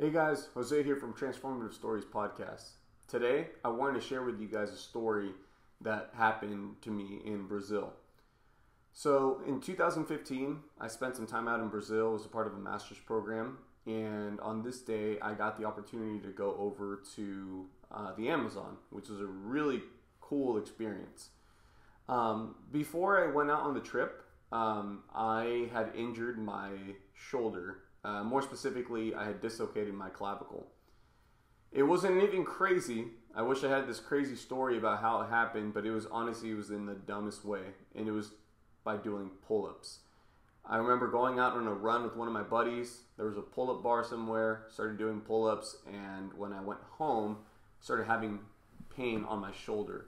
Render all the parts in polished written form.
Hey guys, Jose here from Transformative Stories Podcast. Today, I wanted to share with you guys a story that happened to me in Brazil. So, in 2015, I spent some time out in Brazil as a part of a master's program, and on this day, I got the opportunity to go over to the Amazon, which was a really cool experience. Before I went out on the trip, I had injured my shoulder. More specifically, I had dislocated my clavicle. It wasn't anything crazy. I wish I had this crazy story about how it happened, but it was in the dumbest way, and it was by doing pull-ups. I remember going out on a run with one of my buddies. There was a pull-up bar somewhere, started doing pull-ups, and when I went home, started having pain on my shoulder.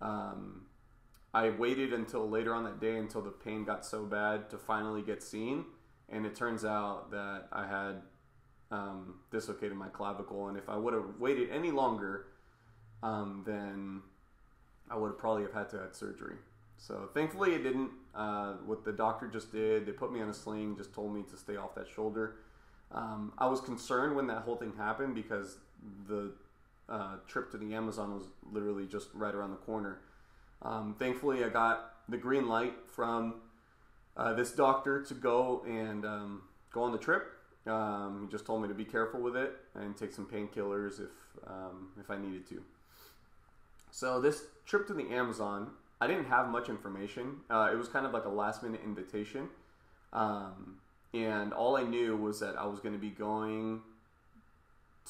I waited until later on that day until the pain got so bad to finally get seen. And it turns out that I had dislocated my clavicle. And if I would have waited any longer, then I would have probably have had to have surgery. So thankfully it didn't. What the doctor just did, they put me on a sling, just told me to stay off that shoulder. I was concerned when that whole thing happened because the trip to the Amazon was literally just right around the corner. Thankfully I got the green light from this doctor to go and go on the trip. He just told me to be careful with it and take some painkillers if I needed to. So this trip to the Amazon, I didn't have much information. It was kind of like a last minute invitation. And all I knew was that I was going to be going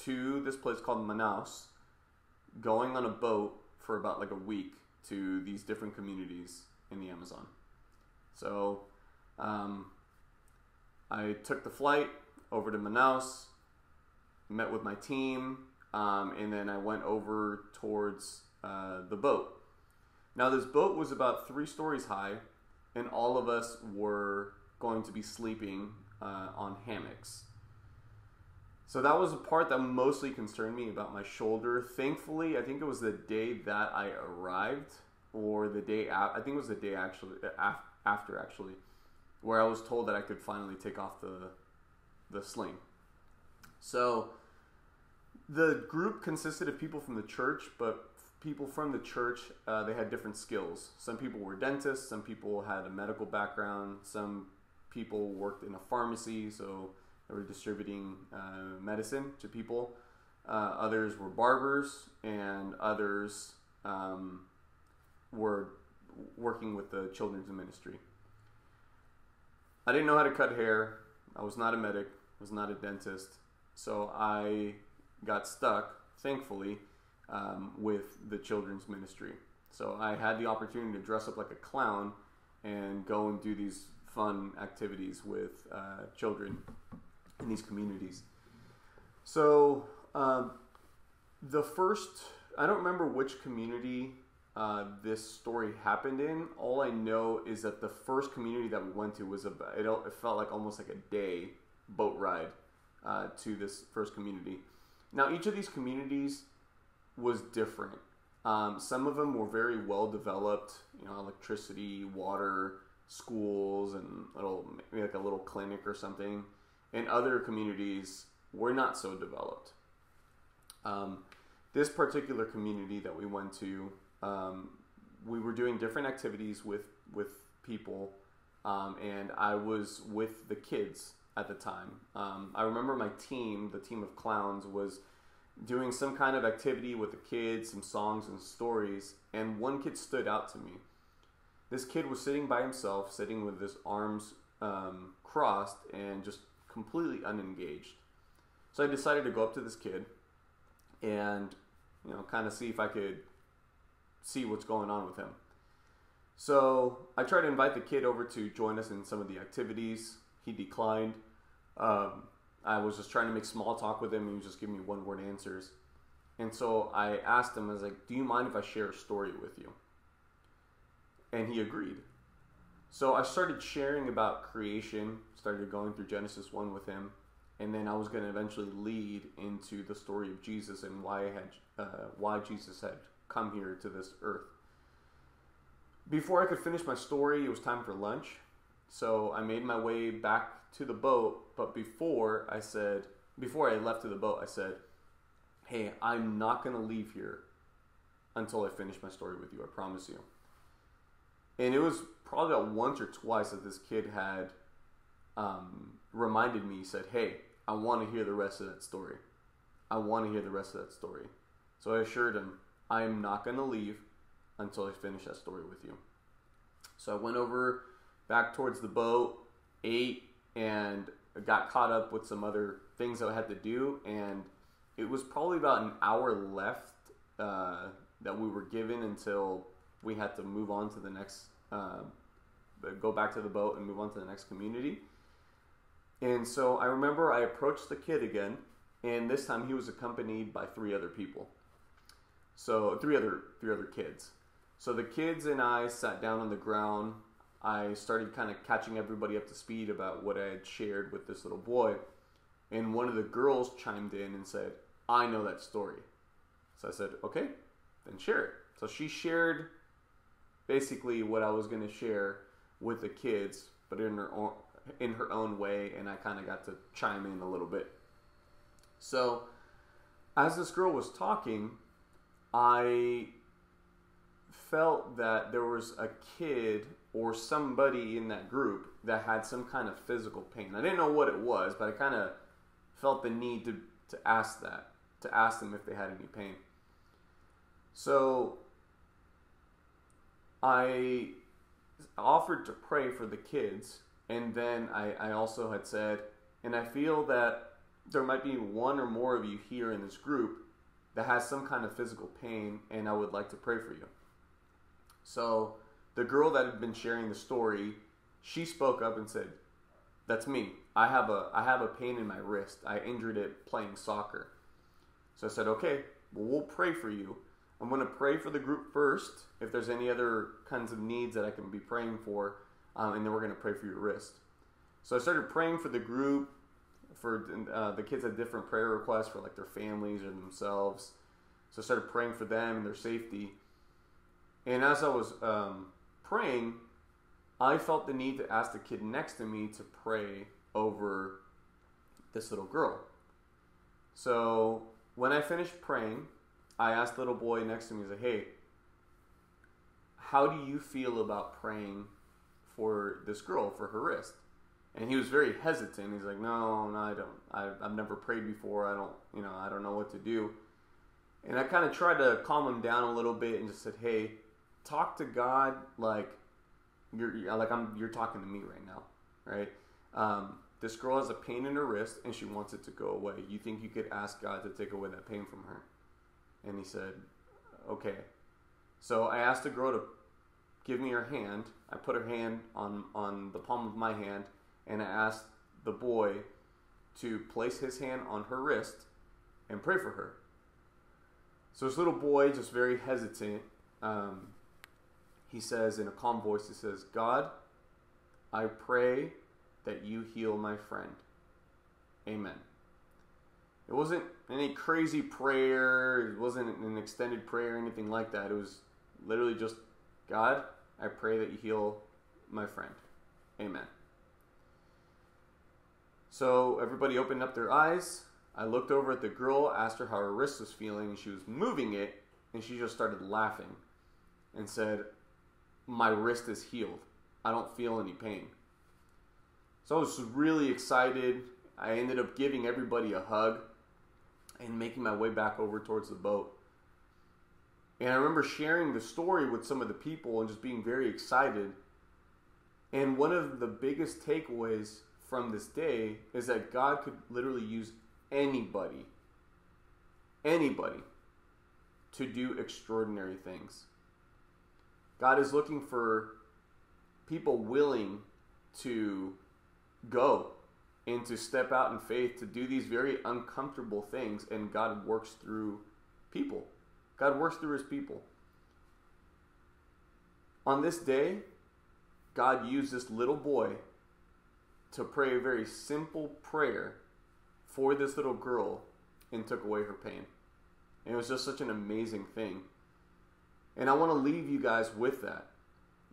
to this place called Manaus, going on a boat for about like a week to these different communities in the Amazon. So I took the flight over to Manaus, met with my team, and then I went over towards the boat. Now this boat was about 3 stories high, and all of us were going to be sleeping on hammocks. So that was the part that mostly concerned me about my shoulder. Thankfully, I think it was the day that I arrived, or the day I think it was the day after actually, where I was told that I could finally take off the sling. So the group consisted of people from the church, but people from the church, they had different skills. Some people were dentists, some people had a medical background, some people worked in a pharmacy, so they were distributing medicine to people. Others were barbers, and others were working with the children's ministry. I didn't know how to cut hair. I was not a medic. I was not a dentist. So I got stuck, thankfully, with the children's ministry. So I had the opportunity to dress up like a clown and go and do these fun activities with children in these communities. So I don't remember which community this story happened in. All I know is that the first community that we went to was it felt like almost like a day boat ride to this first community. Now each of these communities was different. Some of them were very well developed, electricity, water, schools, and maybe like a little clinic or something. And other communities were not so developed. This particular community that we went to, we were doing different activities with people, and I was with the kids at the time. I remember my team, the team of clowns, was doing some kind of activity with the kids, some songs and stories, and one kid stood out to me. This kid was sitting by himself, sitting with his arms crossed and just completely unengaged. So I decided to go up to this kid and kind of see if I could see what's going on with him. So I tried to invite the kid over to join us in some of the activities. He declined. I was just trying to make small talk with him, and he was just giving me one-word answers. And so I asked him, I was like, do you mind if I share a story with you? And he agreed. So I started sharing about creation, started going through Genesis 1 with him, and then I was going to eventually lead into the story of Jesus and why Jesus had come here to this earth. Before I could finish my story, it was time for lunch. So I made my way back to the boat, but before I said, before I left to the boat, I said, hey, I'm not going to leave here until I finish my story with you. I promise you. And it was probably about once or twice that this kid had reminded me. He said, hey, I want to hear the rest of that story. I want to hear the rest of that story. So I assured him, I am not going to leave until I finish that story with you. So I went over back towards the boat, ate, and got caught up with some other things that I had to do. And it was probably about an hour left that we were given until we had to move on to the next, go back to the boat and move on to the next community. And so I remember I approached the kid again, and this time he was accompanied by 3 other people. So three other kids. So the kids and I sat down on the ground. I started kind of catching everybody up to speed about what I had shared with this little boy. And one of the girls chimed in and said, I know that story. So I said, okay, then share it. So she shared basically what I was going to share with the kids, but in her own way, and I kind of got to chime in a little bit. So as this girl was talking, I felt that there was a kid or somebody in that group that had some kind of physical pain. I didn't know what it was, but I kind of felt the need to ask them if they had any pain. So I offered to pray for the kids, and then I also had said, and I feel that there might be one or more of you here in this group that has some kind of physical pain, and I would like to pray for you. So the girl that had been sharing the story, she spoke up and said, that's me. I have a pain in my wrist. I injured it playing soccer. So I said, okay, well, we'll pray for you. I'm going to pray for the group first, if there's any other kinds of needs that I can be praying for, and then we're going to pray for your wrist. So I started praying for the group. For the kids had different prayer requests for like their families or themselves. So I started praying for them and their safety. And as I was praying, I felt the need to ask the kid next to me to pray over this little girl. So when I finished praying, I asked the little boy next to me, I said, hey, how do you feel about praying for this girl, for her wrist? And he was very hesitant. He's like, no, I don't. I've never prayed before. I don't know what to do. And I kind of tried to calm him down a little bit and just said, hey, talk to God like you're talking to me right now, right? This girl has a pain in her wrist and she wants it to go away. You think you could ask God to take away that pain from her? And he said, okay. So I asked the girl to give me her hand. I put her hand on the palm of my hand, and I asked the boy to place his hand on her wrist and pray for her. So this little boy, just very hesitant, he says in a calm voice, he says, God, I pray that you heal my friend. Amen. It wasn't any crazy prayer. It wasn't an extended prayer or anything like that. It was literally just, God, I pray that you heal my friend. Amen. So everybody opened up their eyes. I looked over at the girl, asked her how her wrist was feeling, and she was moving it, and she just started laughing and said, my wrist is healed. I don't feel any pain. So I was really excited. I ended up giving everybody a hug and making my way back over towards the boat. And I remember sharing the story with some of the people and just being very excited. And one of the biggest takeaways from this day is that God could literally use anybody to do extraordinary things. God is looking for people willing to go and to step out in faith to do these very uncomfortable things, and God works through people. God works through his people. On this day, God used this little boy to pray a very simple prayer for this little girl and took away her pain. And it was just such an amazing thing. And I want to leave you guys with that.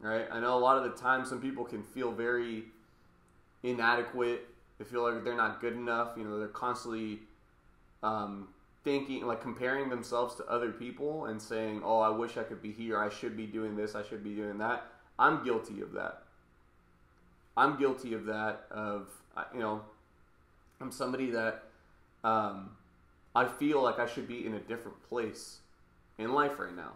Right? I know a lot of the time some people can feel very inadequate They feel like they're not good enough. They're constantly thinking, like comparing themselves to other people and saying, oh, I wish I could be here. I should be doing this. I should be doing that. I'm guilty of that. I'm somebody that I feel like I should be in a different place in life right now.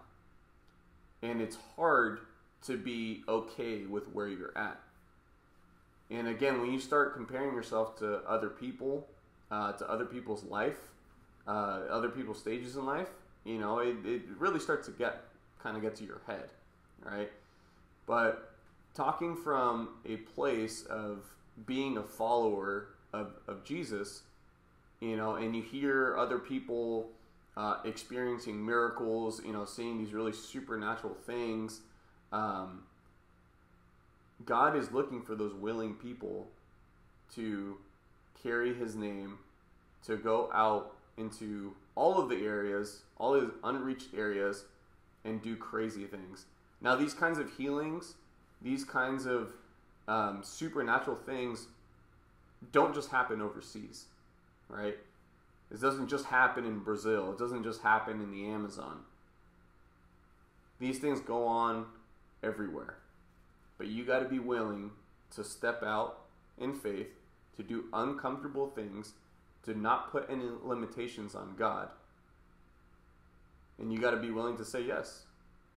And it's hard to be okay with where you're at. And again, when you start comparing yourself to other people, to other people's life, other people's stages in life, it really starts to get to your head, right? But talking from a place of being a follower of Jesus, and you hear other people experiencing miracles, seeing these really supernatural things, God is looking for those willing people to carry his name, to go out into all of the areas, all his unreached areas, and do crazy things. Now, these kinds of healings, these kinds of supernatural things don't just happen overseas, right? It doesn't just happen in Brazil. It doesn't just happen in the Amazon. These things go on everywhere. But you got to be willing to step out in faith, to do uncomfortable things, to not put any limitations on God. And you got to be willing to say yes.